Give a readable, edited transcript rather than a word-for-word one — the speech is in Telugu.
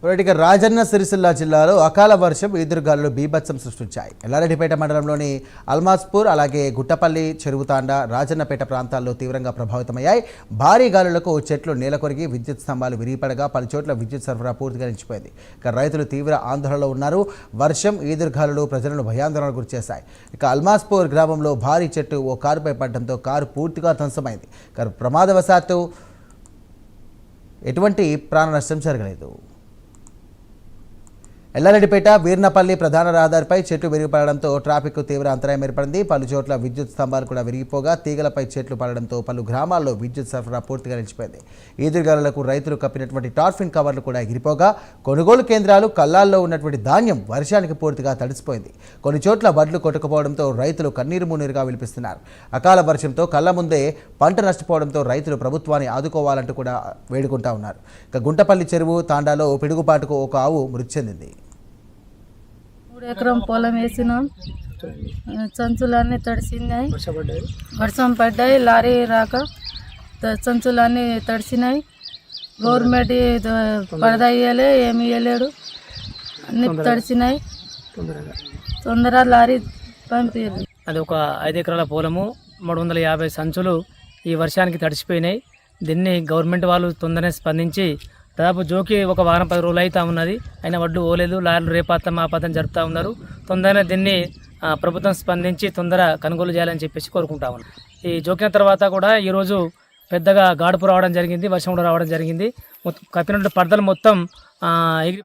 ఇక రాజన్న సిరిసిల్ల జిల్లాలో అకాల వర్షం ఈదురుగాలులు బీభత్సం సృష్టించాయి. ఎల్లారెడ్డిపేట మండలంలోని అల్మాస్పూర్ అలాగే గుట్టపల్లి చెరువుతాండ రాజన్నపేట ప్రాంతాల్లో తీవ్రంగా ప్రభావితమయ్యాయి. భారీ గాలులకు చెట్లు నేలకొరిగి విద్యుత్ స్తంభాలు విరిగిపడగా పలుచోట్ల విద్యుత్ సరఫరా పూర్తిగా నిలిచిపోయింది. ఇక రైతులు తీవ్ర ఆందోళనలో ఉన్నారు. వర్షం ఈదురుగాలులు ప్రజలను భయాందోళనకు గురిచేశాయి. ఇక అల్మాస్పూర్ గ్రామంలో భారీ చెట్టు ఓ కారుపై పడడంతో కారు పూర్తిగా ధ్వంసమైంది. ప్రమాదవశాత్తు ఎటువంటి ప్రాణ నష్టం జరగలేదు. ఎల్లారెడ్డిపేట వీర్నపల్లి ప్రధాన రహదారిపై చెట్లు విరిగిపడడంతో ట్రాఫిక్ తీవ్ర అంతరాయం ఏర్పడింది. పలు చోట్ల విద్యుత్ స్తంభాలు కూడా విరిగిపోగా తీగలపై చెట్లు పడడంతో పలు గ్రామాల్లో విద్యుత్ సరఫరా పూర్తిగా నిలిచిపోయింది. ఈదురుగాలులకు రైతులు కప్పినటువంటి టార్ఫిన్ కవర్లు కూడా ఎగిరిపోగా కొనుగోలు కేంద్రాలు కల్లాల్లో ఉన్నటువంటి ధాన్యం వర్షానికి పూర్తిగా తడిసిపోయింది. కొన్ని చోట్ల వడ్లు కొట్టుకుపోవడంతో రైతులు కన్నీరు మున్నీరుగా విలిపిస్తున్నారు. అకాల వర్షంతో కళ్ళ ముందే పంట నష్టపోవడంతో రైతులు ప్రభుత్వాన్ని ఆదుకోవాలంటూ కూడా వేడుకుంటా ఉన్నారు. ఇక గుంటపల్లి చెరువు తాండాలో పిడుగుపాటుకు ఒక ఆవు మృతి చెందింది. 3 ఎకరం పొలం వేసినాం. సంచులన్నీ తడిసినాయి. వర్షం పడ్డాయి. లారీ రాక సంచులన్నీ తడిసినాయి. గవర్నమెంట్ పరద ఇయ్యలే, ఏమి ఇయ్యలేడు. అన్ని తడిసినాయి. తొందరగా లారీ పంపించారు. అది ఒక 5 ఎకరాల పొలము, 350 సంచులు ఈ వర్షానికి తడిసిపోయినాయి. దీన్ని గవర్నమెంట్ వాళ్ళు తొందరనే స్పందించి దాదాపు జోకి ఒక వారం 10 రోజులు అవుతా ఉన్నది. అయినా వడ్లు పోలేదు. లారీలు రేపాతం ఆపాతం జరుపుతూ ఉన్నారు. తొందరగా దీన్ని ప్రభుత్వం స్పందించి తొందర కొనుగోలు చేయాలని చెప్పేసి కోరుకుంటా ఉన్నాం. ఈ జోకిన తర్వాత కూడా ఈరోజు పెద్దగా గాడుపు రావడం జరిగింది. వర్షం కూడా రావడం జరిగింది. కప్పినట్టు పరదలు మొత్తం ఎగిరి